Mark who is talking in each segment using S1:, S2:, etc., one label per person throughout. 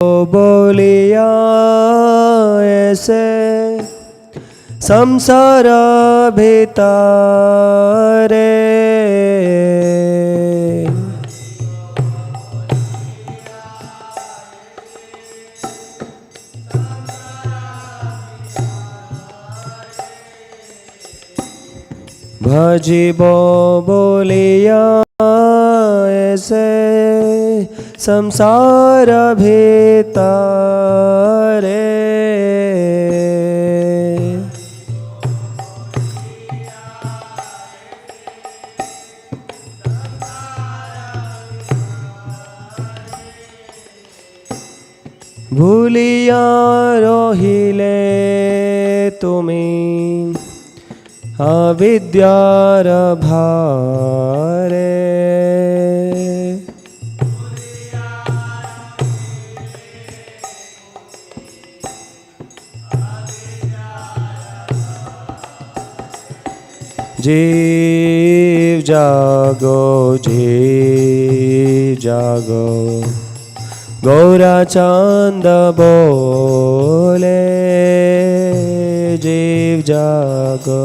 S1: बोलिया ऐसे संसार भीतरे भजिबो बोलिया ऐसे संसार भीतरे भूलिया रहिले तुमी अविद्यार भारे जीव जागो जीव जागो गौरा चांद बोले जीव जागो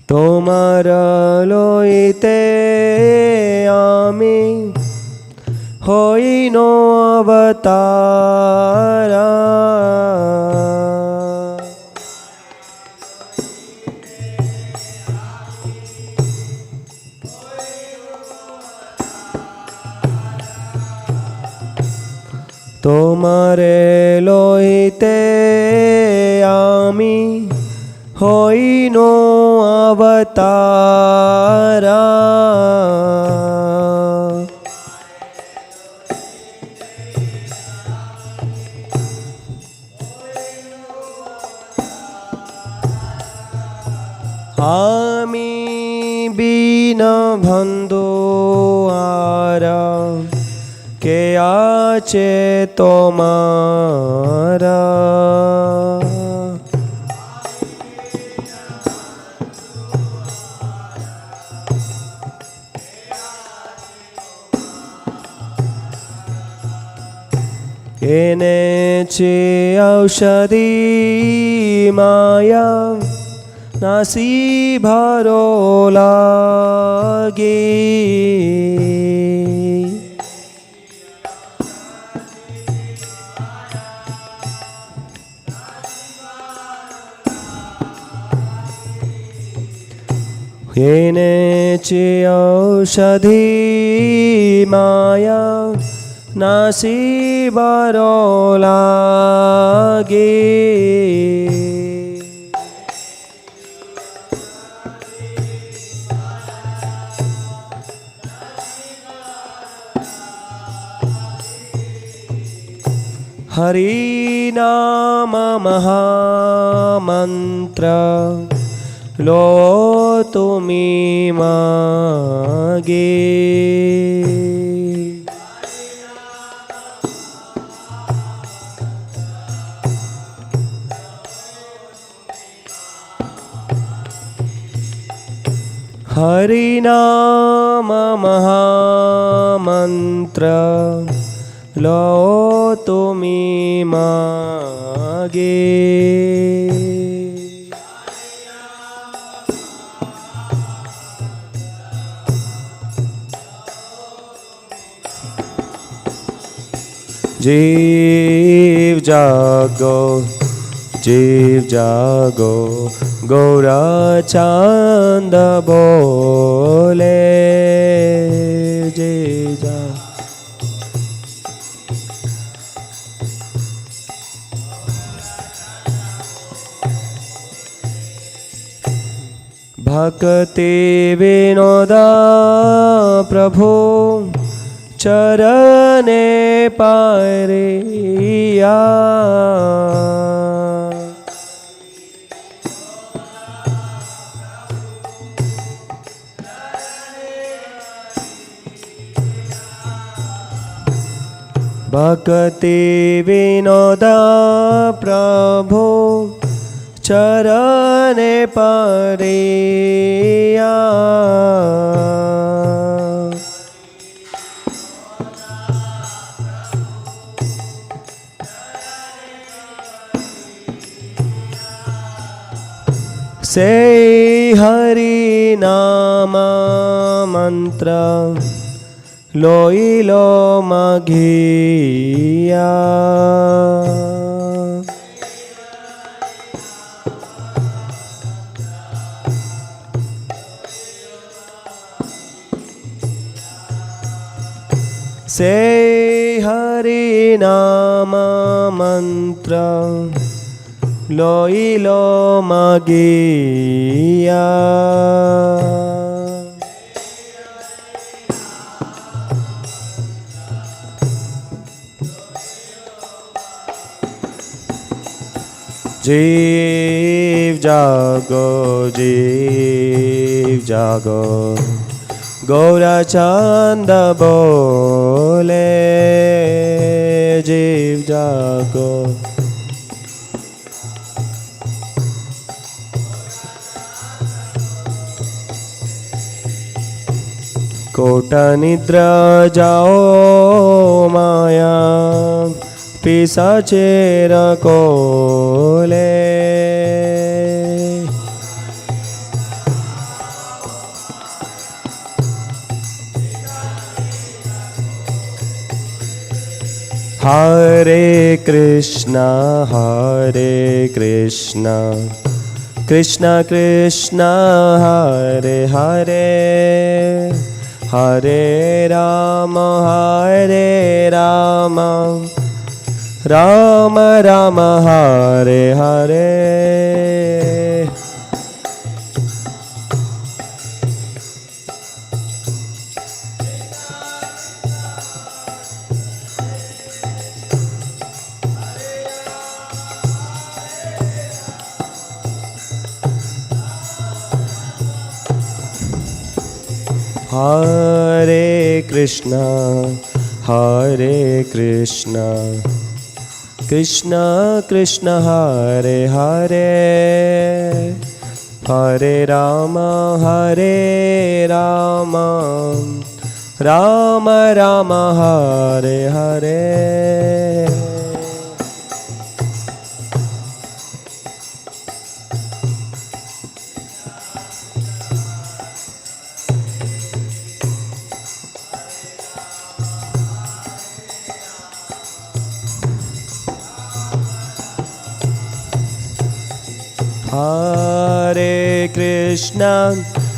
S1: तोमार लइते आमी हईनो अवतारा तोमारे लइते आमी हईनो अवतारा आमी बीन बंधु आरा के आचे तोमारा एने चे औषधि माया नासी भरो लागे एने चे औषधि माया नासी भरो लागे हरि नाम महामंत्र लो तुमी मागे हरि नाम महामंत्र लो तुमी मागे जीव जागो जीव जागो गौरा चांद बोले जीव जागो भक्ति विनोदा प्रभु चरणे पारिया भक्ति विनोदा प्रभु चरणे परिया से हरि नाम मंत्र लोइलो मघिया से हरि नाम मंत्र लोइलो मगिया जीव जागो जीव जागो गौरचंद बोले जीव जागो कोटा निद्रा जाओ माया पिशाचेर कोले हरे कृष्णा कृष्णा कृष्णा हरे हरे हरे राम राम राम हरे हरे हरे कृष्णा कृष्णा कृष्णा हरे हरे हरे राम राम राम हरे हरे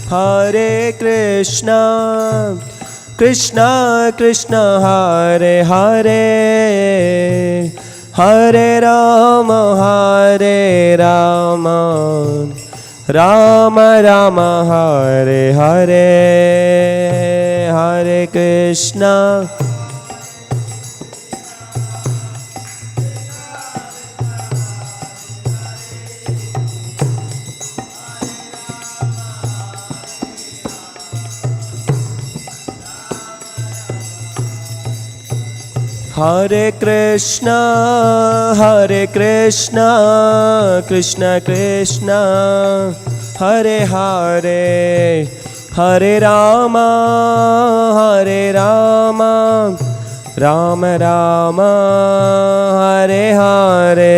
S1: हरे कृष्णा कृष्णा कृष्णा हरे हरे हरे राम राम राम हरे हरे हरे कृष्णा हरे कृष्णा कृष्णा कृष्णा हरे हरे हरे राम राम राम हरे हरे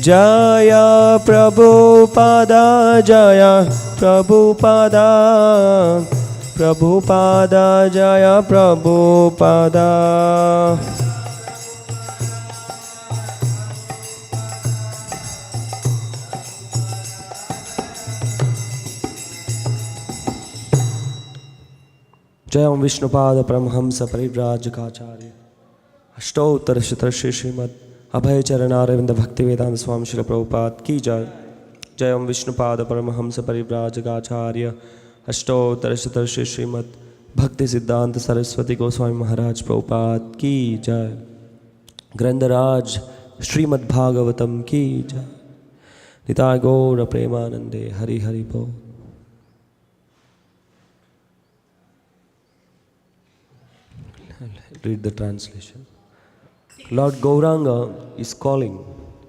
S1: जय प्रभुपादा जय प्रभुपादा प्रभुपादा जय प्रभुपादा जय ओम विष्णुपाद परमहंस परिव्राजकाचार्य अष्टोत्तर शत श्रीमद् अभय चरणारविंद भक्ति वेदांत स्वामी श्री प्रभुपाद की जय। जय ओम विष्णुपाद परमहंस परिव्राजकाचार्य अष्टोत्तर शत श्रीमद् भक्ति सिद्धांत सरस्वती गोस्वामी महाराज प्रभुपाद की जय। Grandaraj Srimad Bhagavatam ki jai. Nitai Gaura Premanande Hari Hari Bol. Read the translation. Lord Gauranga is calling.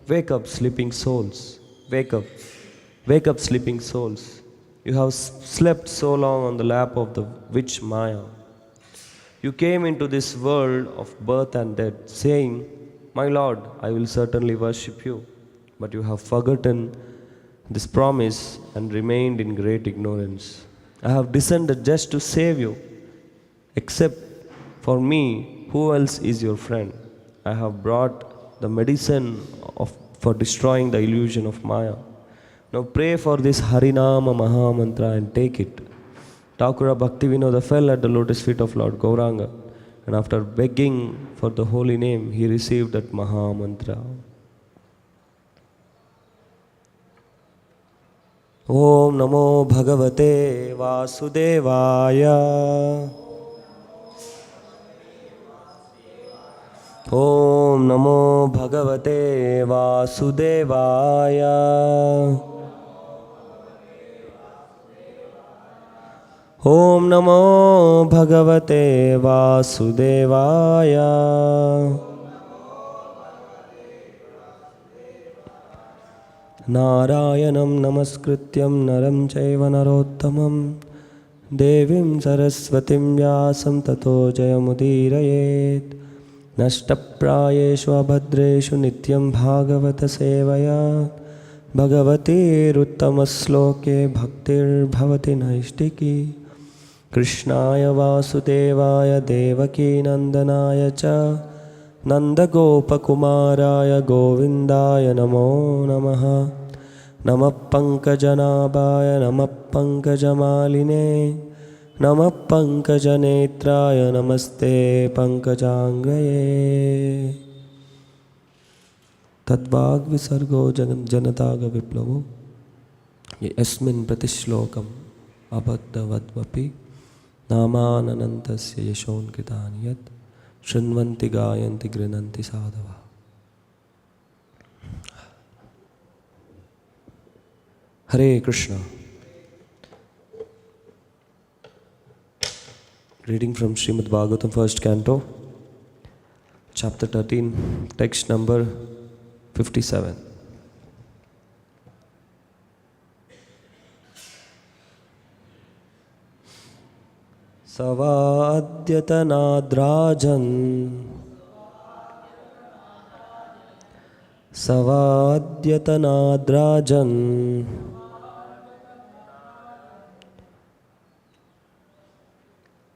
S1: Wake up, sleeping souls. Wake up. Wake up, sleeping souls. You have slept so long on the lap of the witch Maya. You came into this world of birth and death, saying, My Lord, I will certainly worship you. But you have forgotten this promise and remained in great ignorance. I have descended just to save you. Except for me, who else is your friend? I have brought the medicine for destroying the illusion of Maya. Now pray for this Harinama Mahamantra and take it. Thakura Bhaktivinoda fell at the lotus feet of Lord Gauranga, and after begging for the holy name, he received that Mahamantra. Om Namo Bhagavate Vasudevaya. Om Namo Bhagavate Vasudevaya. Om Namo Bhagavate Vasudevaya. Narayanam Namaskrityam Naram Chaiva Narottamam Devim Saraswatim Vyasam Tato Jayamudirayet Nashtaprayeshu Abhadreshu Nityam Bhagavata Sevaya Bhagavati Ruttamasloke Bhaktir Bhavati Naishtiki Krishnaya Vasudevaya Devaki Nandanaya Cha Nanda Gopakumaraya Govindaya Namo Namaha Namah Pankajanabhaya Namah Pankajamaline Namah Pankajanetraya Namaste Pankajangaye Tadvag Visargo Janataga Viplavo Yasmin Pratishlokam Abhaddavadvapi Namananantasya Yashon Kitaniyat Shrinvanti Gayanti Grinanti Sadhava. Hare Krishna. Reading from Srimad Bhagavatam, first canto, chapter 13, text number 57. Savadhyatanadrajan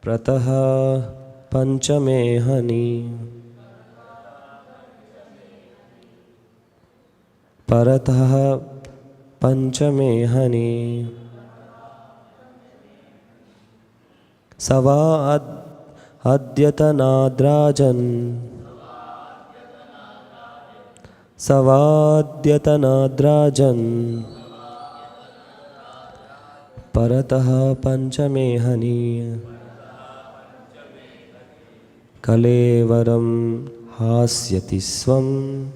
S1: Prataha Panchamehani Parataha Panchamehani Savadhyatanadrajan Savadhyatanadrajan Parataha Panchamehani Kalevaram Hasyati Swam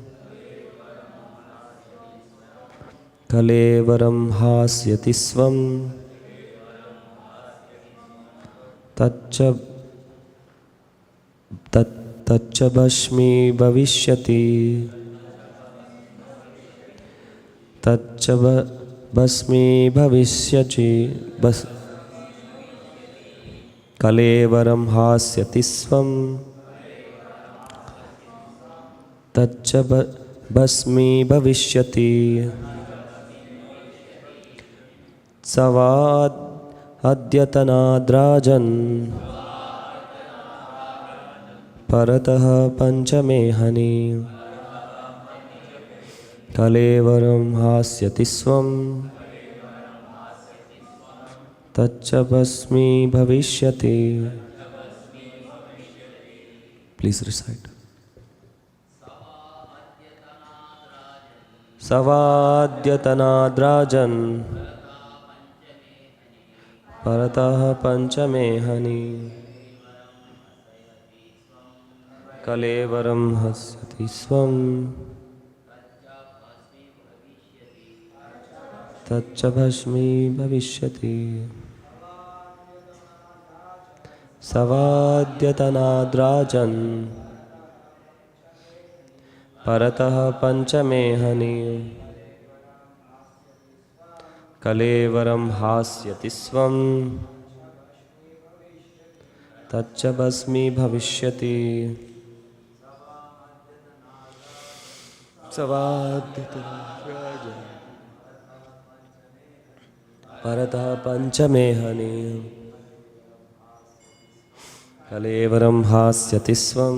S1: Kalevaram Hasyati Swam Taccha Bhashmi Bhavishyati Taccha Bhasmi Bhavishyati Kalevaram Hasyati Swam Taccha Bhasmi Bhavishyati Savad Adyatanadrajan Parataha Panchamehani Kalevaram Hasyati Swam Taccha Bhasmi Bhavishyati. Please recite. Savadhyatanadrajan Parataha Panchamehani कलेवरं हस्यति स्वं तच्च भस्मी भविष्यति सवाद्यतनाद्राजन् परतः पंचमेहनि कलेवरं हास्यति स्वं तच्च भस्मी भविष्यति सवाद्यतनाद्राजन् परतः पंचमेहनि कलेवरं हास्यति स्वं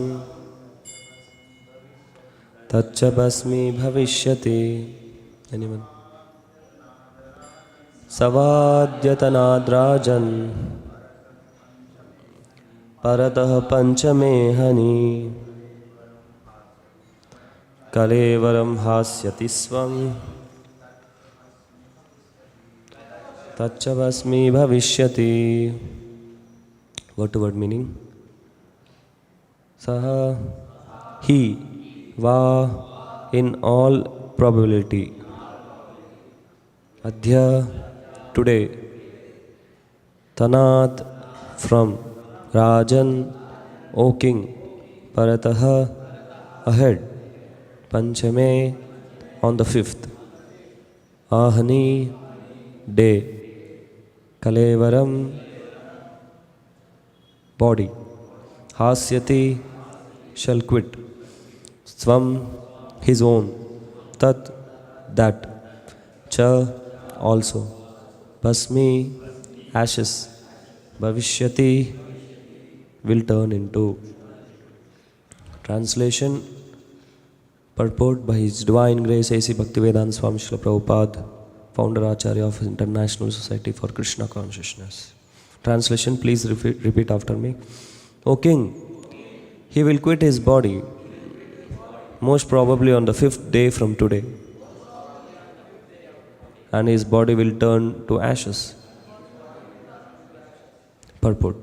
S1: तच्च भस्मी भविष्यति सवाद्यतनाद्राजन् परतः पंचमेहनि कलेवरं हास्यति स्वं तच्च भस्मी भविष्यति. Word to word meaning. Saha, he, va, in all probability. Adhya, today. Tanat, from. Rajan, O king. Parataha, ahead. Panchame, on the fifth. Ahani, day. Kalevaram, body. Hasyati, shall quit. Svam, his own. Tat, that. Cha, also. Basmi, ashes. Bhavishyati, will turn into. Translation. Purport by His Divine Grace A.C. Bhaktivedanta Swami Srila Prabhupada, Founder Acharya of International Society for Krishna Consciousness. Translation, please repeat after me. O king, he will quit his body, most probably on the 5th day from today, and his body will turn to ashes. Purport.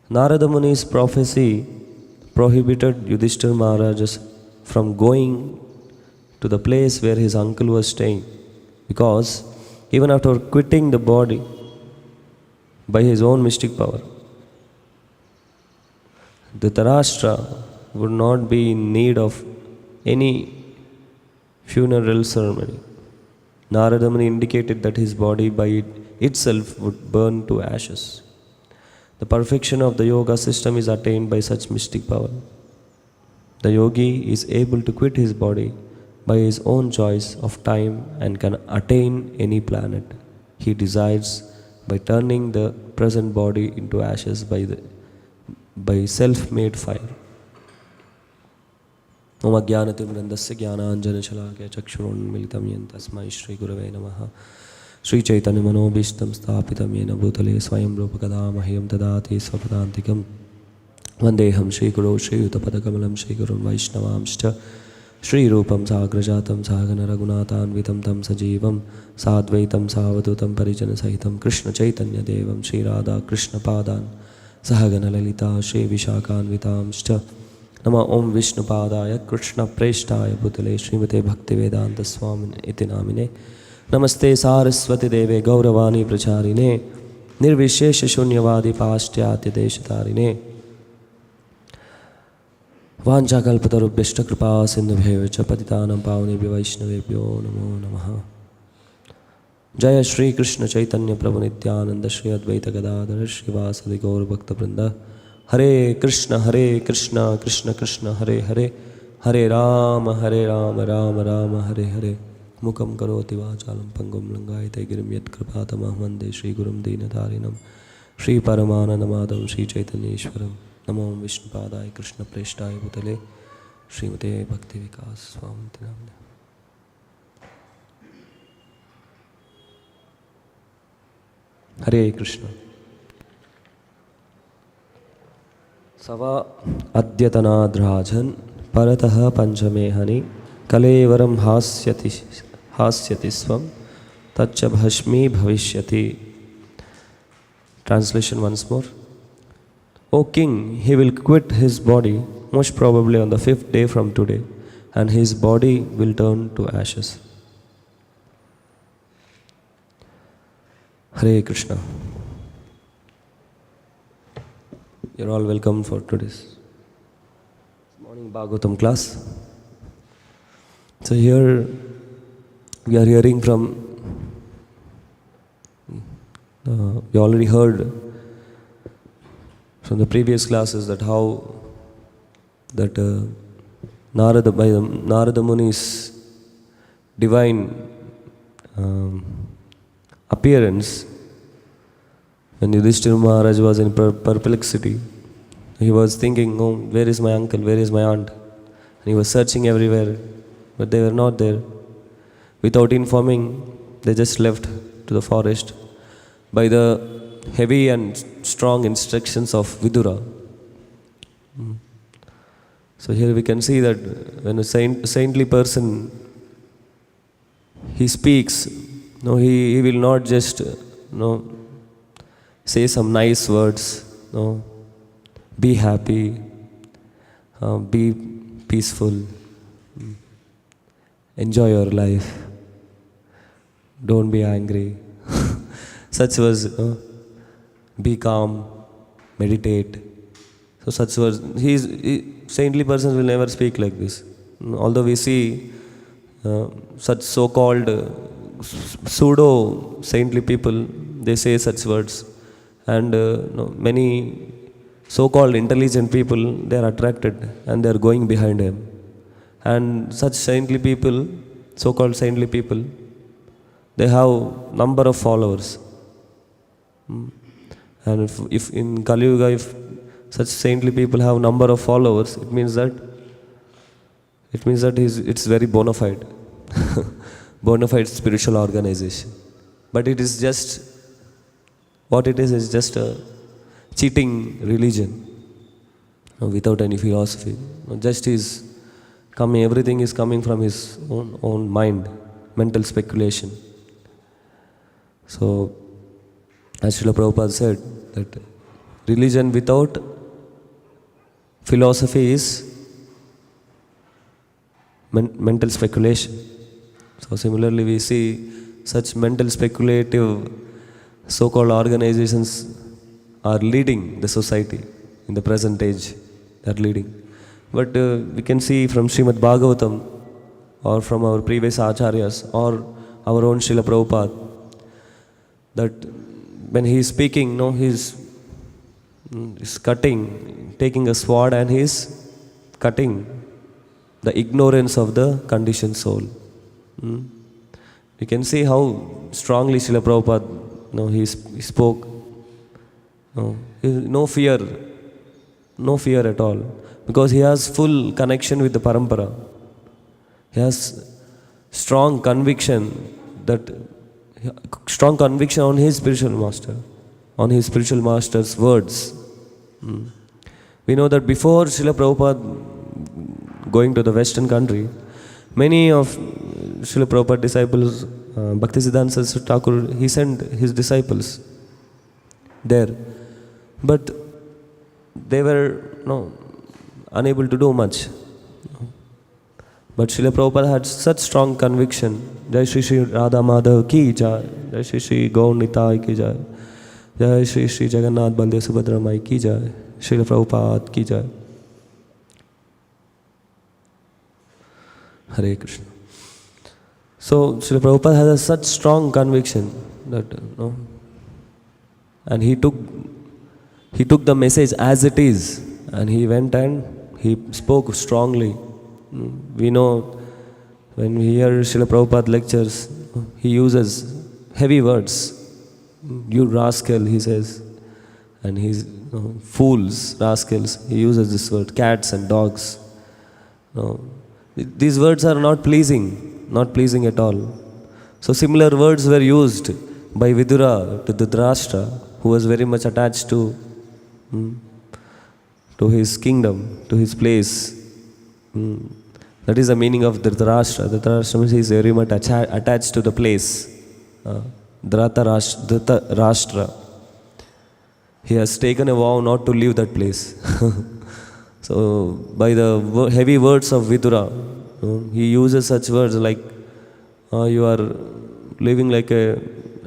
S1: Narada Muni's prophecy prohibited Yudhishthira Maharaj from going to the place where his uncle was staying, because even after quitting the body by his own mystic power, Dhritarashtra would not be in need of any funeral ceremony. Narada Muni indicated that his body by itself would burn to ashes. The perfection of the yoga system is attained by such mystic power. The yogi is able to quit his body by his own choice of time and can attain any planet he desires by turning the present body into ashes by self-made fire. Om Ajnanatimrandasya Jnananjana Shalakaya Chakshurunmilitam Yen Tasmai Shri Gurave Namaha. Shri Chaitanya Manobishtam Sthapitam Yena Bhutale Swayam Rupakada Mahyam Tadati Swapadantikam Vandeham Shri Guru Shri Utapadakamalam Shri Gurun Vaishnavamshcha Shri Rupam Sagrajatam Sahagana Raghunathanvitam Tam Sajivam Sadvaitam Savadutam Parijana Sahitam Krishna Chaitanya Devam Shri Radha Krishna Padan Sahagana Lalita Shri Vishakhanvitamshcha Nama Om Vishnu Padaya Krishna Preshtaya Bhutale Srimate Bhaktivedanta Swamine Iti Namine Namaste Saraswati Deve Gauravani Pracharine Nirvishesha Shunyavadi Paschatya Deshatarine Vanchakalpatarubhyashta Kripa Sindhubhyevacha Patitanam Pavanebhyo Vaishnavebhyo Namo Namaha. Jaya Shri Krishna Chaitanya Prabhu Nityananda Shri Advaita Gadadhara Shri Vasadi Gaur Bhakta Vrinda. Hare Krishna Krishna Krishna Hare Hare Hare Rama Rama Rama Hare Hare. Mukam karoti vachalam pangum langayate girim yat kripatamaham vande Shri Gurum Dinatarinam Shri Paramanandamadam Shri Chaitanyeshwaram. Namo Vishnu Padaya Krishna Preshtaya Bhutale Srimate Bhakti Vikas Swamiti Namne. Hare Krishna. Sava Adyatanadhrajan Parataha Panchamehani Kalevaram Hasyati Svam Tacha Bhashmi Bhavishyati. Translation once more. O king, he will quit his body most probably on the 5th day from today, and his body will turn to ashes. Hare Krishna. You're all welcome for today's morning Bhagavatam class. So here we are hearing from, we already heard from the previous classes that how that Narada, by Narada Muni's divine appearance, when Yudhishthira Maharaj was in perplexity, he was thinking, oh, where is my uncle, where is my aunt? And he was searching everywhere, but they were not there. Without informing, they just left to the forest by the heavy and strong instructions of Vidura. So here we can see that when a saintly person, he speaks, no, he will not just say some nice words, no, be happy, be peaceful, enjoy your life, don't be angry. Such was, be calm, meditate. So such was, saintly persons will never speak like this. Although we see such so-called pseudo-saintly people, they say such words. And many so-called intelligent people, they are attracted and they are going behind him. And such saintly people, so-called saintly people, they have number of followers. And if in Kali Yuga, if such saintly people have number of followers, it means that it's very bona fide, bona fide spiritual organization. But it is just, what it is just a cheating religion, without any philosophy. Just is coming, everything is coming from his own mind, mental speculation. So, as Srila Prabhupada said, that religion without philosophy is mental speculation. So similarly, we see such mental speculative so-called organizations are leading the society in the present age. They are leading. But we can see from Srimad Bhagavatam or from our previous acharyas or our own Srila Prabhupada that when he is speaking, he's cutting, taking a sword and he's cutting the ignorance of the conditioned soul. We can see how strongly Srila Prabhupada, he spoke. No fear at all, because he has full connection with the parampara. He has strong conviction on his spiritual master, on his spiritual master's words. We know that before Srila Prabhupada going to the Western country, many of Srila Prabhupada disciples, Bhaktisiddhanta Saraswati Thakur, he sent his disciples there. But they were unable to do much. But Srila Prabhupada had such strong conviction. Jai Shri Shri Radha Madhav ki jai, Jai Shri Shri Gaur Nitai ki jai, Jai Shri Shri Jagannath Baldev Subhadra Mai ki jai, Srila Prabhupada ki jai. Hare Krishna. So Srila Prabhupada has such strong conviction that and he took the message as it is, and he went and he spoke strongly. We know when we hear Srila Prabhupada lectures, he uses heavy words. You rascal, he says, and he's fools, rascals. He uses this word, cats and dogs. These words are not pleasing at all. So similar words were used by Vidura to Dhritarashtra, who was very much attached to his kingdom, to his place. That is the meaning of Dhritarashtra. Dhritarashtra means he is very much attached to the place. Dhritarashtra. he has taken a vow not to leave that place. So by the heavy words of Vidura, he uses such words like, you are living like a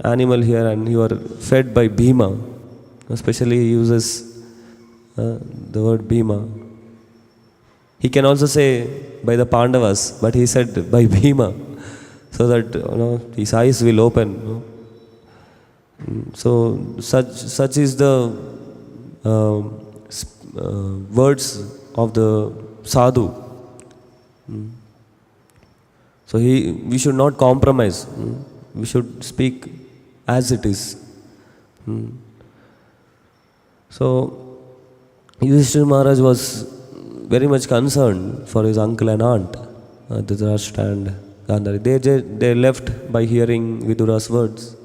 S1: animal here and you are fed by Bhima. Especially he uses the word Bhima. He can also say by the Pandavas, but he said by Bhima, so that his eyes will open. So such is the words of the sadhu. So we should not compromise. We should speak as it is. So Yudhishthira Maharaj was very much concerned for his uncle and aunt, Dhritarashtra and Gandhari. They left by hearing Vidura's words,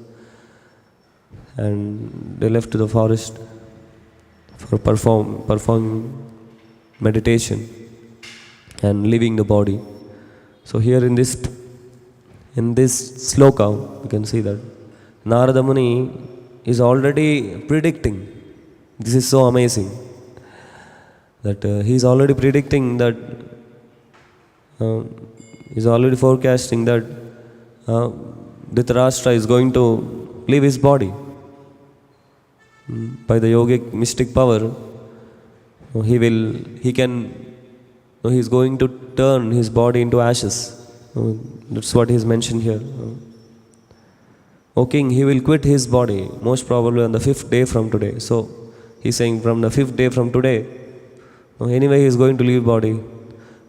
S1: and they left to the forest for performing meditation and leaving the body. So here in this sloka, you can see that Narada Muni is already predicting. This is so amazing that he is already predicting that, he is already forecasting that Dhritarashtra is going to leave his body. By the yogic mystic power, he is going to turn his body into ashes. That's what is mentioned here. O king, he will quit his body most probably on the 5th day from today. So he's saying from the 5th day from today, anyway he is going to leave body.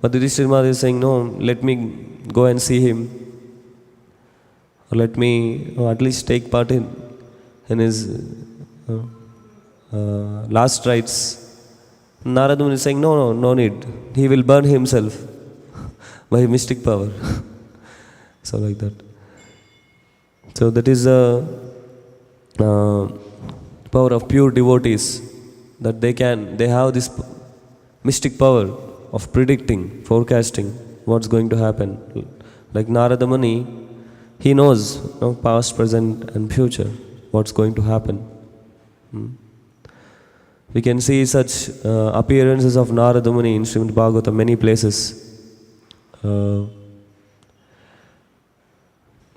S1: But the Yudhishthira Maharaj is saying, no, let me go and see him, or let me at least take part in his last rites. Narada Muni is saying, no need. He will burn himself by mystic power. So like that. So that is the power of pure devotees, that they have this mystic power of predicting, forecasting what's going to happen. Like Narada Muni, he knows past, present and future, what's going to happen. We can see such appearances of Narada Muni in Srimad Bhagavatam many places.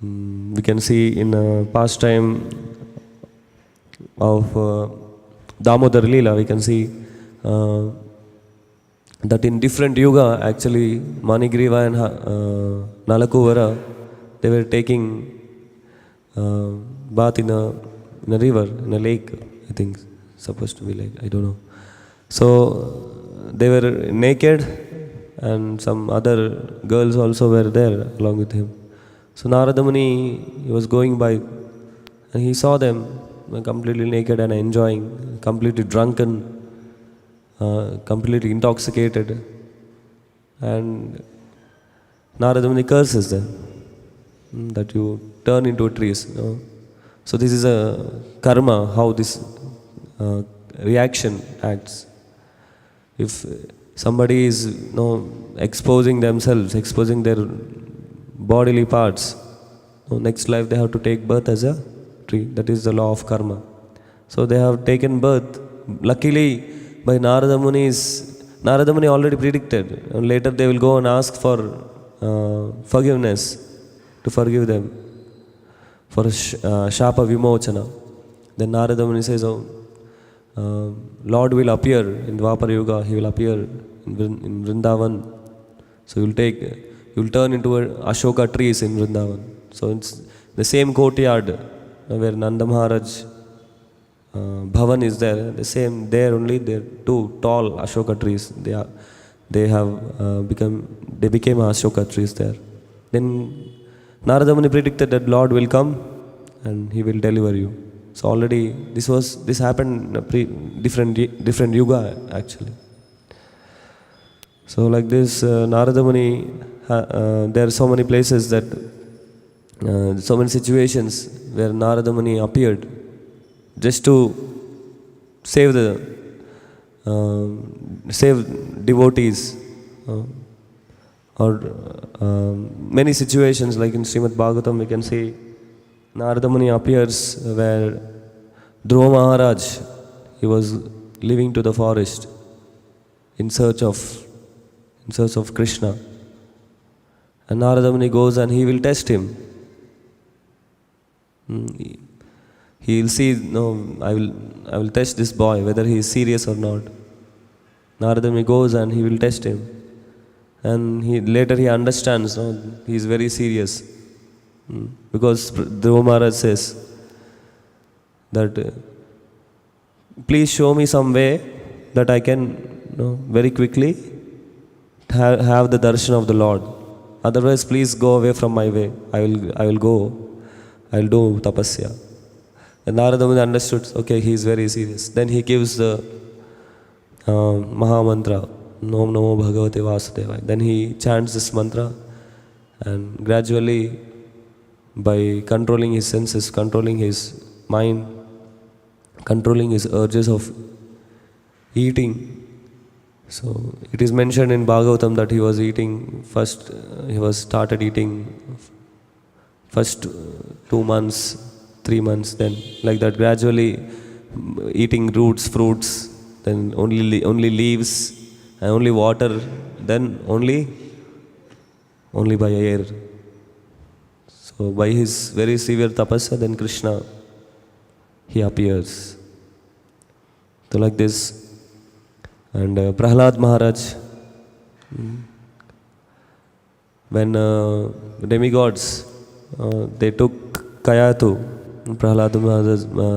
S1: We can see in pastime of Damodar Leela, we can see that in different yuga, actually Manigriva and Nalakuvara, they were taking bath in a river, in a lake, I think, supposed to be like, I don't know. So they were naked and some other girls also were there along with him. So Narada Muni, he was going by and he saw them completely naked and enjoying, completely drunken, completely intoxicated. And Narada Muni curses them that you turn into trees. So this is a karma, how this reaction acts. If somebody is exposing themselves, exposing their bodily parts, next life they have to take birth as a tree. That is the law of karma. So they have taken birth. Luckily, by Narada Muni already predicted. And later they will go and ask for forgiveness, to forgive them, for Shapa Vimochana. Then Narada Muni says, Lord will appear in Dwapara Yuga, he will appear in Vrindavan. So you will turn into Ashoka trees in Vrindavan. So it's the same courtyard where Nanda Maharaj Bhavan is there. The same there only. There are two tall Ashoka trees. They became Ashoka trees there. Then Narada Muni predicted that Lord will come and he will deliver you. So already this happened in different yuga actually. So like this, Narada Muni, there are so many places that, so many situations where Narada Muni appeared just to save devotees, or many situations like in Srimad Bhagavatam we can see Narada Muni appears where Dhruva Maharaj he was living to the forest in search of Krishna. And Narada Muni goes and he will test him. He will see, no, I will test this boy whether he is serious or not. Narada Muni goes and he will test him. And later he understands, no, he is very serious. Because Dhruva Maharaj says that please show me some way that I can very quickly have the darshan of the Lord. Otherwise, please go away from my way. I will do tapasya. And Narada Muni understood, okay, he is very serious. Then he gives the Maha Mantra, Om Namo Bhagavate Vasudevaya. Then he chants this mantra, and gradually, by controlling his senses, controlling his mind, controlling his urges of eating. So it is mentioned in Bhagavatam that he was eating first, started eating first 2 months, 3 months, then like that gradually eating roots, fruits, then only leaves and only water, then only by air. So by his very severe tapasya, then Krishna, he appears. So like this. And Prahlad Maharaj, when demigods, they took Kayatu, Prahlad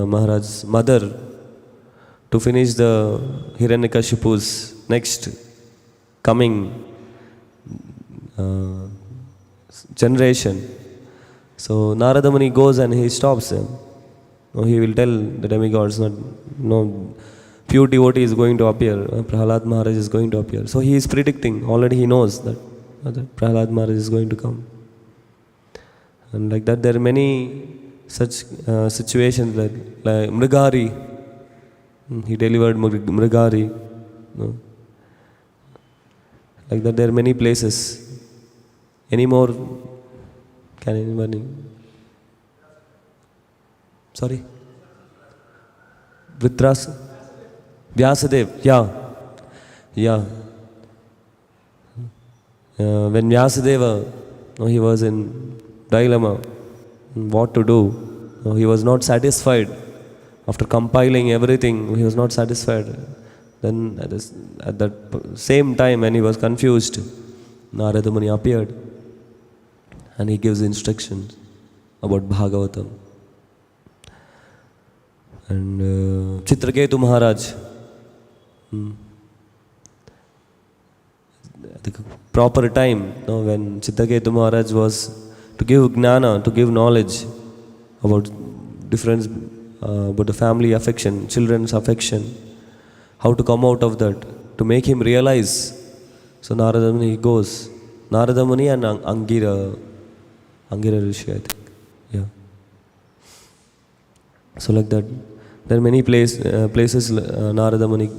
S1: Maharaj's mother, to finish the Hiranyakashipu's next coming generation. So Narada Muni goes and he stops them. He will tell the demigods, pure devotee is going to appear, Prahlad Maharaj is going to appear. So he is predicting, already he knows that Prahlad Maharaj is going to come. And like that there are many such situations like Mrigari. He delivered Mrigari. Like that there are many places. Any more? Can anybody? Sorry? Vitrasa? Vyasadev, yeah. When Vyasadeva, he was in dilemma, what to do. He was not satisfied. After compiling everything, he was not satisfied. Then at that same time when he was confused, Narada Muni appeared and he gives instructions about Bhagavatam. And Chitraketu Maharaj, at the proper time, when Chitraketu Maharaj was to give gnana, to give knowledge about difference, about the family affection, children's affection, how to come out of that, to make him realize. So Narada Muni goes, Narada Muni and Angira Rishi, I think. Yeah. So like that, there are many places Narada Muni,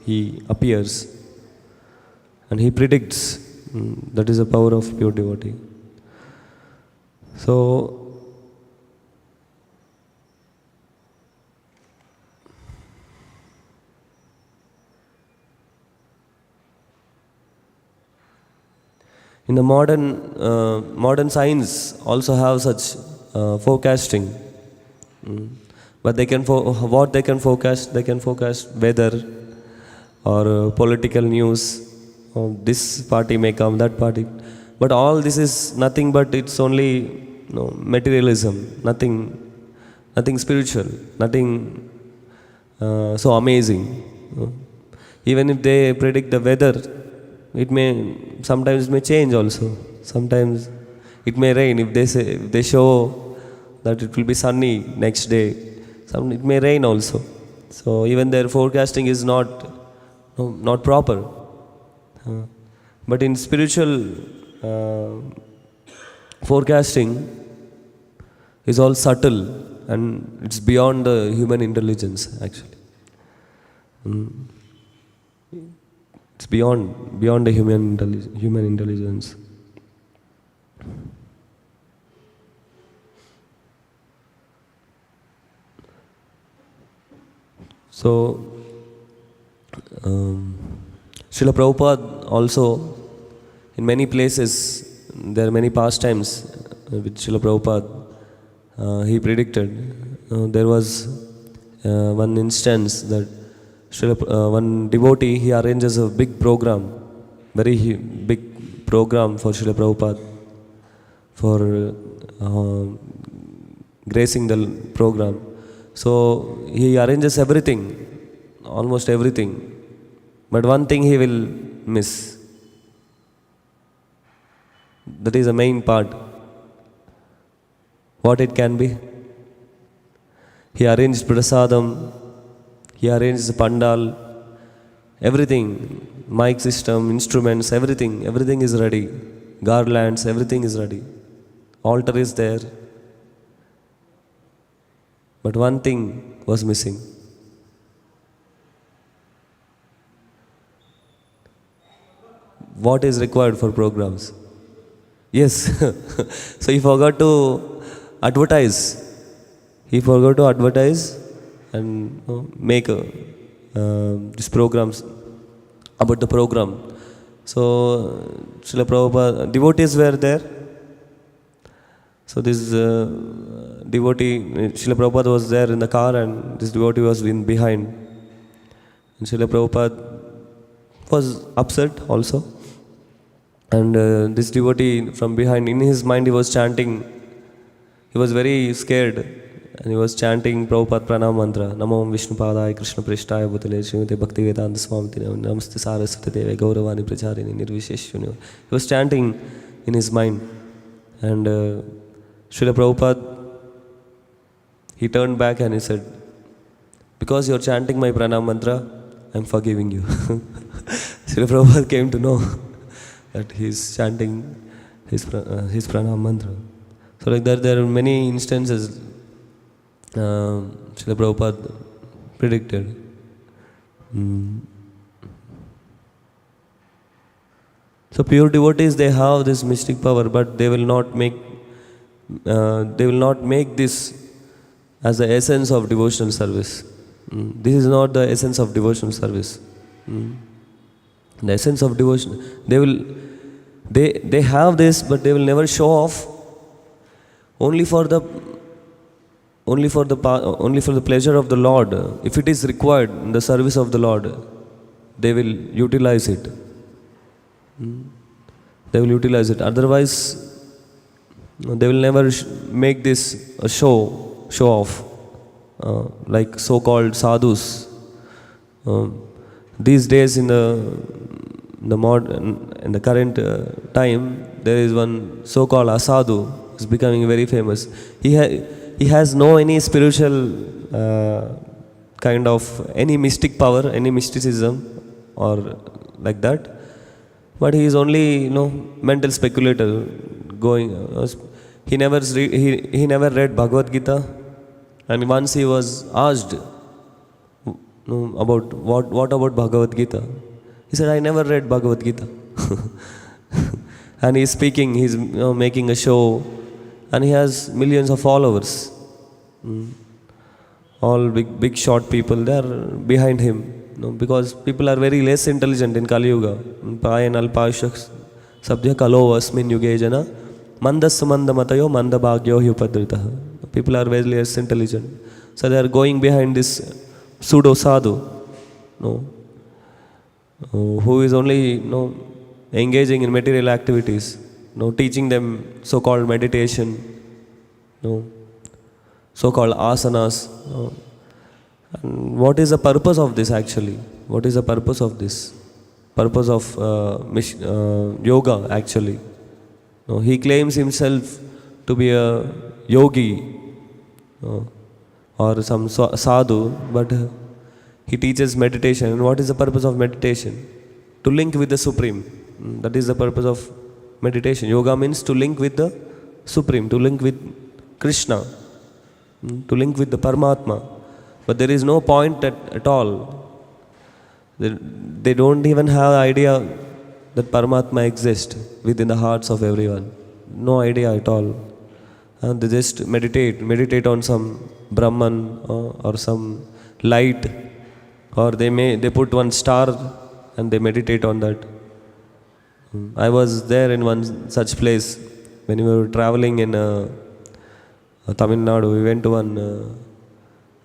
S1: he appears and he predicts. That is the power of pure devotee. So in the modern science also have such forecasting. But what they can forecast? They can forecast weather or political news. This party may come, that party. But all this is nothing but it's only materialism, nothing spiritual, nothing so amazing. Even if they predict the weather, sometimes it may change also. Sometimes it may rain. If they show that it will be sunny next day, it may rain also. So even their forecasting is not proper. But in spiritual forecasting is all subtle and it's beyond the human intelligence actually. It's beyond the human intelligence. So Srila Prabhupada also, in many places, there are many pastimes with Srila Prabhupada. He predicted. There was one instance that one devotee, he arranges a big program, very big program for Srila Prabhupada, for gracing the program. So he arranges everything, almost everything. But one thing he will miss. That is the main part. What it can be? He arranged prasadam, he arranged the pandal, everything, mic system, instruments, everything is ready. Garlands, everything is ready. Altar is there. But one thing was missing. What is required for programs? Yes. So he forgot to advertise. He forgot to advertise and make these programs about the program. So Srila Prabhupada, devotees were there. So this devotee, Srila Prabhupada was there in the car and this devotee was in behind. And Srila Prabhupada was upset also. And this devotee from behind, in his mind he was chanting, he was very scared and he was chanting Prabhupada Pranam Mantra, Namo Vishnupadaya Krishna Prishtaya Bhutale Srimate Bhaktivedanta Swamiti Namaste Saraswati Deve Gauravani Pracharini Nirvisheshwani. He was chanting in his mind. And Srila Prabhupada, he turned back and he said, because you are chanting my Pranam Mantra, I am forgiving you. Srila Prabhupada came to know that he is chanting his Pranam Mantra. So like that, there are many instances Srila Prabhupada predicted. So pure devotees, they have this mystic power, but they will not make this as the essence of devotional service. This is not the essence of devotional service. The essence of devotion, they have this, but they will never show off. Only for the pleasure of the Lord. If it is required in the service of the Lord, they will utilize it. They will utilize it. Otherwise, they will never make this a show off, like so-called sadhus. These days, in the current time, there is one so-called asadhu is becoming very famous. He has no any spiritual kind of any mystic power, any mysticism or like that. But he is only mental speculator going. He never read Bhagavad Gita, and once he was asked about what about Bhagavad Gita, he said, I never read Bhagavad Gita. And he is speaking, he is making a show, and he has millions of followers. All big short people, they are behind him. Because people are very less intelligent in Kali Yuga. Payan alpashaks sabdya kalo asmin yuge jana mandas mandamatayo mandabhagyo hyupadritaha. People are very less intelligent. So they are going behind this pseudo sadhu, who is only engaging in material activities, teaching them so-called meditation, so-called asanas. And what is the purpose of this actually? What is the purpose of this? Purpose of yoga actually? He claims himself to be a yogi or some sadhu, but he teaches meditation. And what is the purpose of meditation? To link with the Supreme. That is the purpose of meditation. Yoga means to link with the Supreme, to link with Krishna, to link with the Paramatma. But there is no point at all. They don't even have idea that Paramatma exists within the hearts of everyone. No idea at all. And they just meditate on some Brahman or some light, or they put one star and they meditate on that. I was there in one such place when we were traveling in Tamil Nadu. We went to one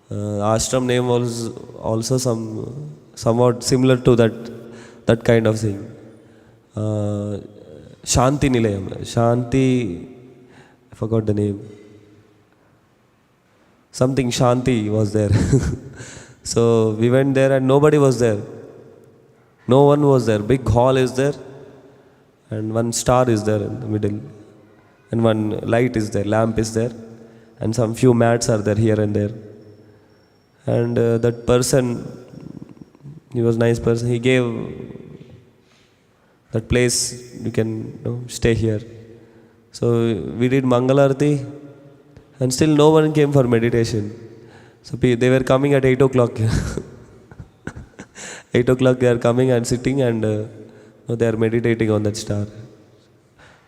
S1: ashram name was also somewhat similar to that kind of thing. Shanti Nilayam. Shanti, I forgot the name. Something Shanti was there. So we went there and nobody was there. No one was there. Big hall is there and one star is there in the middle. And one light is there, lamp is there. And some few mats are there here and there. And that person, he was a nice person. He gave that place, you can stay here. So we did Mangalarti and still no one came for meditation. So they were coming at 8 o'clock. 8 o'clock they are coming and sitting and they are meditating on that star.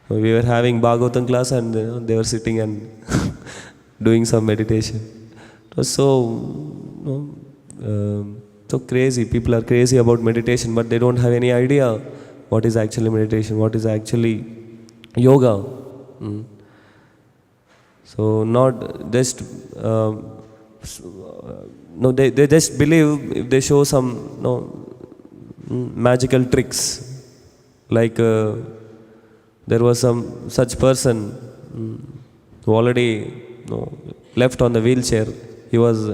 S1: We were having Bhagavatam class and they were sitting and doing some meditation. It was so crazy. People are crazy about meditation, but they don't have any idea what is actually meditation, what is actually yoga. So not just they just believe if they show some magical tricks, like there was some such person who already left on the wheelchair. He was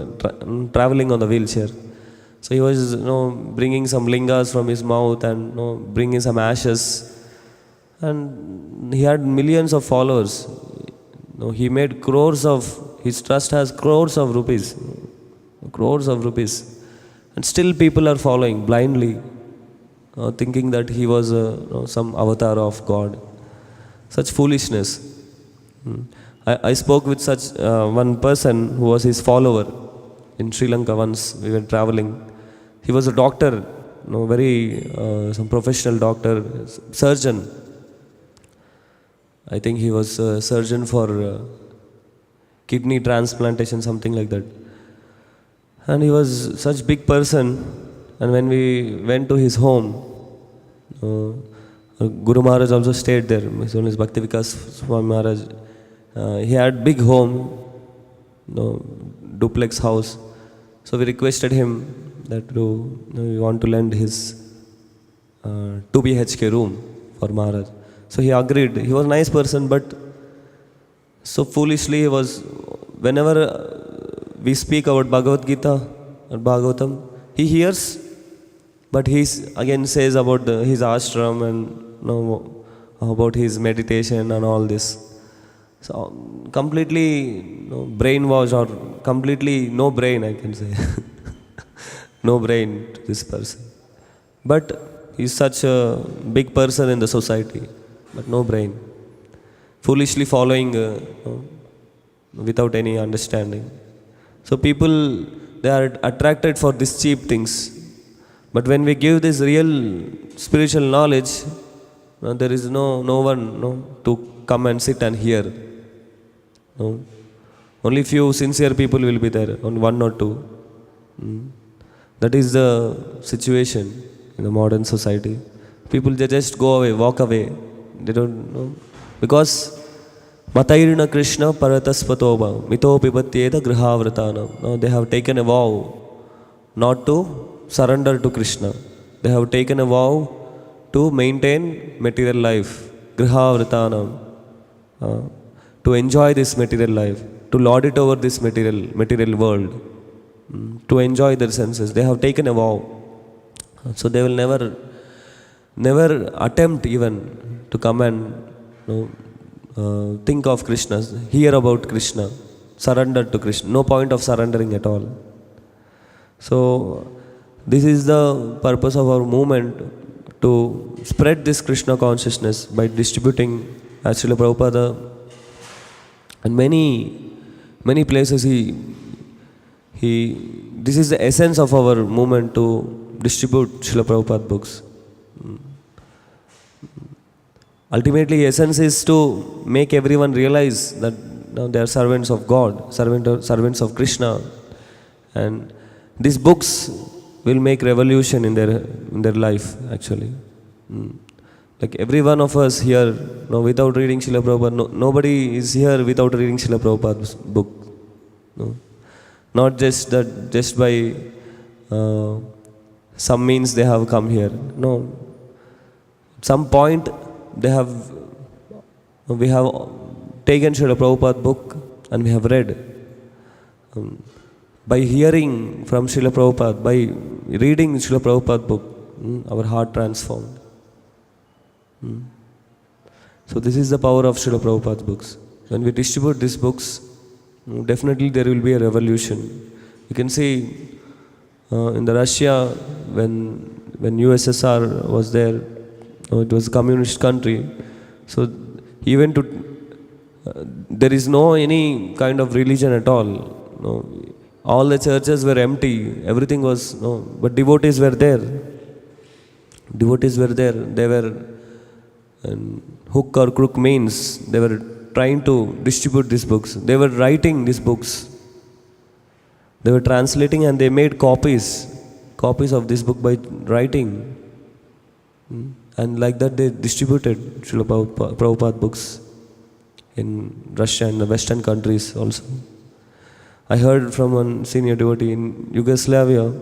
S1: traveling on the wheelchair. So he was bringing some lingas from his mouth and bringing some ashes. And he had millions of followers. He made crores of, his trust has crores of rupees. Crores of rupees. And still people are following blindly, thinking that he was some avatar of God. Such foolishness. I spoke with such one person who was his follower in Sri Lanka once. We were traveling. He was a doctor, very some professional doctor, surgeon. I think he was a surgeon for kidney transplantation, something like that. And he was such big person. And when we went to his home, Guru Maharaj also stayed there. His name is Bhakti Vikas Swami Maharaj. He had big home, duplex house. So we requested him that we want to lend his 2 BHK room for Maharaj. So he agreed. He was a nice person, but so foolishly he was, whenever we speak about Bhagavad Gita or Bhagavatam, he hears, but he again says about his ashram and about his meditation and all this. So completely brainwashed, or completely no brain, I can say. No brain to this person. But he's such a big person in the society, but no brain. Foolishly following without any understanding. So people, they are attracted for these cheap things. But when we give this real spiritual knowledge, there is no one to come and sit and hear. Only few sincere people will be there, only 1 or 2. That is the situation in the modern society. People, they just go away, walk away. They don't know. Because Radhanath Krsna Prabhu mito pipatyeda grihavratana. They have taken a vow not to surrender to Krishna. They have taken a vow to maintain material life, grihavratana, to enjoy this material life, to lord it over this material world, to enjoy their senses. They have taken a vow. So they will never attempt even to come and think of Krishna, hear about Krishna, surrender to Krishna. No point of surrendering at all. So this is the purpose of our movement, to spread this Krishna consciousness by distributing, as Srila Prabhupada, and many places this is the essence of our movement, to distribute Srila Prabhupada books. Ultimately, essence is to make everyone realize that they are servants of God, servants of Krishna. And these books will make revolution in their life actually. Like every one of us here, without reading Srila Prabhupada, nobody is here without reading Srila Prabhupada's book. No? Not just by some means they have come here. No. At some point we have taken Srila Prabhupada's book and we have read. By hearing from Srila Prabhupada, by reading Srila Prabhupada's book, our heart transformed. So this is the power of Srila Prabhupada's books. When we distribute these books, definitely there will be a revolution. You can see in the Russia, when USSR was there, it was a communist country. So even there is no any kind of religion at all. All the churches were empty. Everything was but devotees were there. Devotees were there. They were hook or crook means. They were trying to distribute these books. They were writing these books. They were translating and they made copies of this book by writing. And like that they distributed Srila Prabhupada books in Russia and the Western countries also. I heard from one senior devotee in Yugoslavia,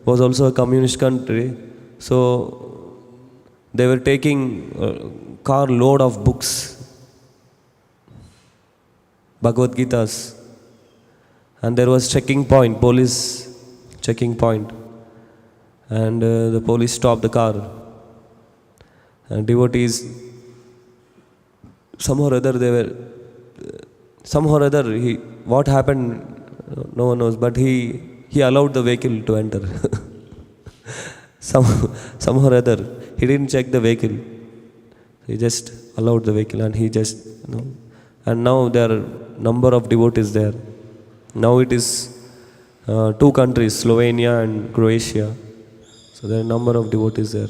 S1: was also a communist country. So they were taking a car load of books, Bhagavad Gitas, and there was police checking point, and the police stopped the car, and devotees, somehow or other, what happened, no one knows, but he allowed the vehicle to enter. Somehow or other, he didn't check the vehicle. He just allowed the vehicle and he just, and now there are number of devotees there. Now it is 2 countries, Slovenia and Croatia. So there are a number of devotees there.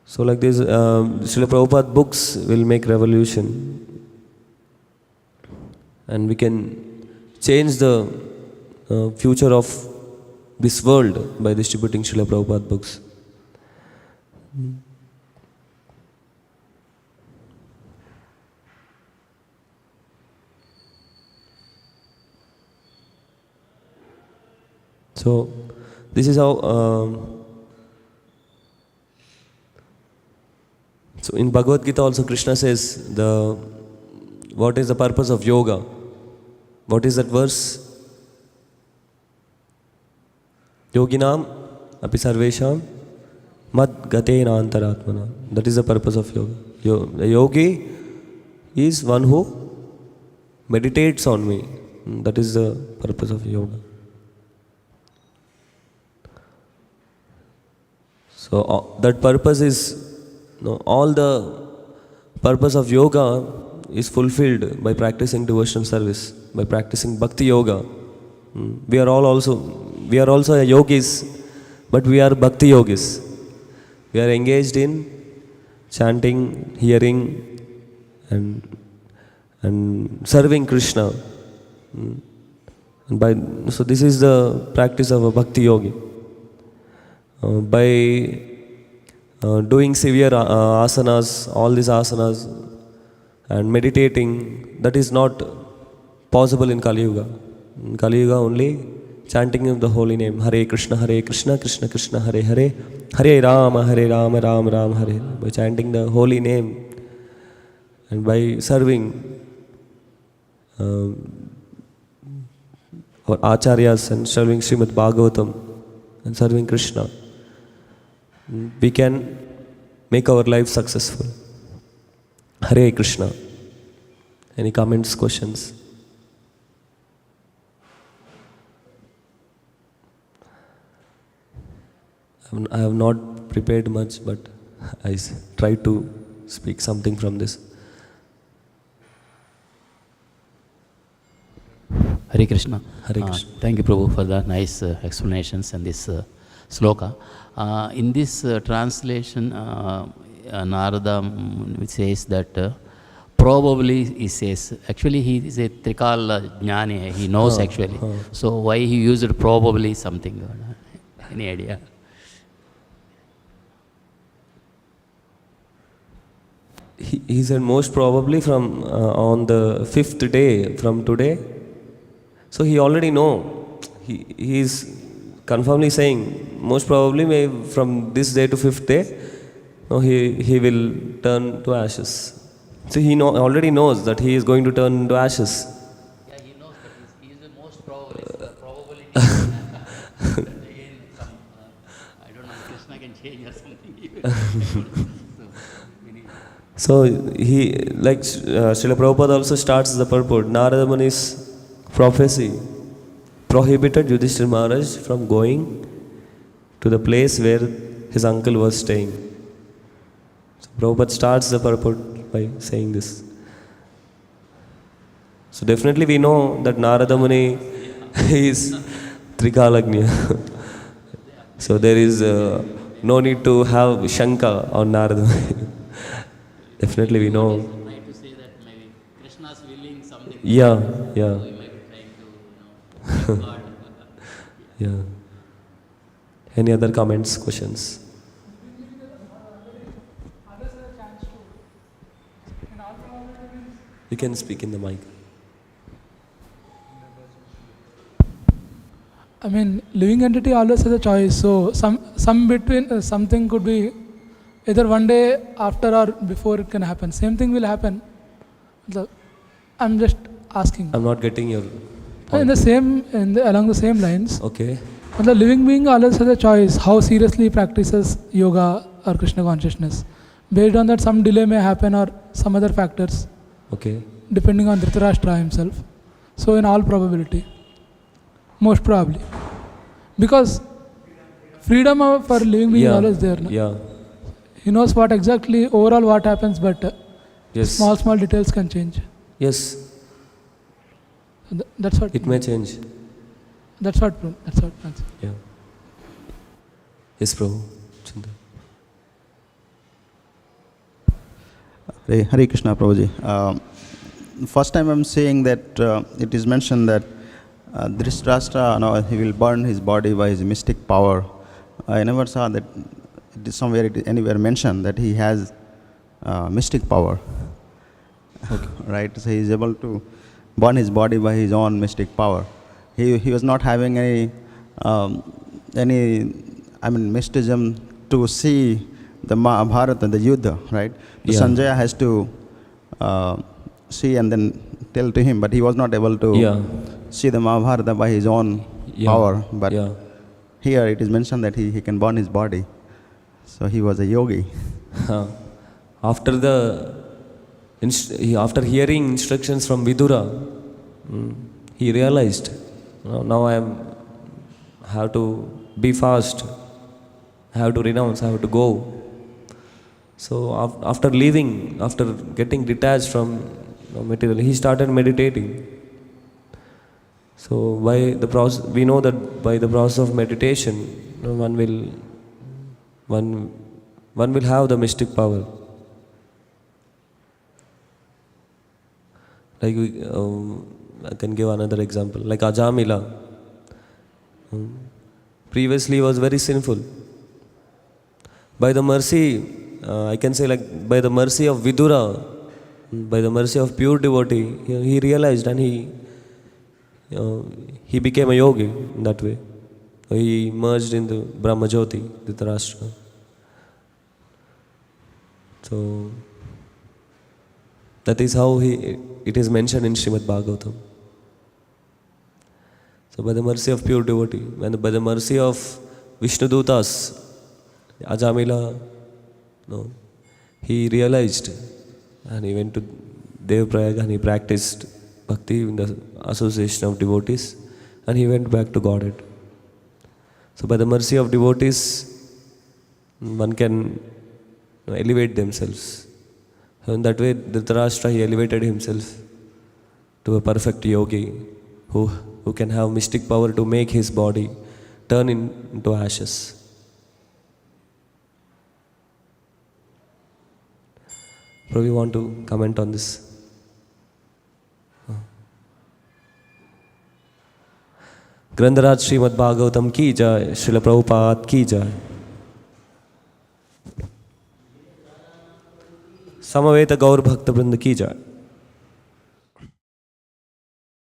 S1: So like this, Srila Prabhupada books will make revolution. And we can change the future of this world by distributing Srila Prabhupada books. So this is how so in Bhagavad Gita also Krishna says what is the purpose of yoga? What is that verse? Yoginam api sarvesham mad gatena antaratmana. That is the purpose of yoga. The yogi is one who meditates on me. That is the purpose of yoga. So that purpose is, all the purpose of yoga is fulfilled by practicing devotional service, by practicing bhakti yoga. We are also a yogis, but we are bhakti yogis. We are engaged in chanting, hearing, and serving Krishna. So this is the practice of a bhakti yogi. By doing severe asanas, all these asanas, and meditating, that is not possible in Kali Yuga. In Kali Yuga only chanting of the holy name, Hare Krishna, Krishna Krishna, Hare Hare, Hare Rama, Rama Rama, Hare. By chanting the holy name and by serving our acharyas and serving Srimad Bhagavatam and serving Krishna, we can make our life successful. Hare Krishna. Any comments, questions? I have not prepared much, but I try to speak something from this.
S2: Hare Krishna.
S1: Hare Krishna.
S2: Thank you, Prabhu, for the nice explanations and this sloka. In this translation, Narada says that probably he says. Actually, he is a Trikala Jnani. He knows actually. So why he used probably something? Any idea?
S1: He said most probably from on the 5th day from today. So he already know. He is confirmly saying most probably from this day to 5th day, no, he will turn to ashes. So he already knows that he is going to turn into ashes.
S2: Yeah, he knows, but he is the most probable. The probability. Again, I don't know. Krishna can change or something.
S1: So he, like Srila Prabhupada also starts the purport. Narada Muni's prophecy prohibited Yudhishthira Maharaj from going to the place where his uncle was staying. So Prabhupada starts the purport by saying this. So definitely we know that Narada Muni is Trikalagnya. So there is no need to have Shanka on Narada Muni. Definitely we know.
S2: Trying to say that maybe Krishna's willing something.
S1: Yeah.
S2: So he might be trying to, God.
S1: Yeah. Any other comments, questions? You can speak in the mic.
S3: I mean, living entity always has a choice. So some between something could be either one day after or before it can happen. Same thing will happen. I'm just asking.
S1: I'm not getting your
S3: In the same, along the same lines.
S1: Okay.
S3: The living being always has a choice how seriously he practices yoga or Krishna consciousness. Based on that, some delay may happen or some other factors.
S1: Okay.
S3: Depending on Dhritarashtra himself. So in all probability, most probably, because freedom for living being is always there. No?
S1: Yeah.
S3: He knows what exactly overall what happens, but
S1: Yes.
S3: small details can change.
S1: Yes.
S3: That's what.
S1: It may change.
S3: That's what.
S1: Yeah. Yes, Prabhu. Chintan.
S4: Hare Krishna Prabhuji. First time I'm saying that it is mentioned that Dhritarashtra, he will burn his body by his mystic power. I never saw that it is anywhere mentioned that he has mystic power.
S1: Okay.
S4: Right? So he is able to burn his body by his own mystic power. He was not having any mysticism to see the Mahabharata, the Yuddha, right? So
S1: Yeah.
S4: Sanjaya has to see and then tell to him, but he was not able to see the Mahabharata by his own power. But here it is mentioned that he can burn his body. So he was a yogi.
S1: After hearing instructions from Vidura, he realized, now I have to be fast, I have to renounce, I have to go. So after leaving, after getting detached from material, he started meditating. So by the process, we know that by the process of meditation, one will have the mystic power. Like I can give another example, like Ajamila. Previously was very sinful. By the mercy, I can say, like by the mercy of Vidura, by the mercy of pure devotee, he realized and he became a yogi in that way. He merged in the Brahma Jyoti, Dhritarashtra. So that is how it is mentioned in Srimad Bhagavatam. So by the mercy of pure devotee, and by the mercy of Vishnu Dutas, Ajamila, he realized and he went to Devaprayag and he practiced bhakti in the association of devotees and he went back to Godhead. So by the mercy of devotees, one can elevate themselves. So in that way, Dhritarashtra, he elevated himself to a perfect yogi who can have mystic power to make his body turn into ashes. Prabhu, you want to comment on this? ग्रंथराज Shrimad Bhagavatam की जय, श्रील प्रभुपाद की जय। समवेत गौर भक्त वृंद की जय।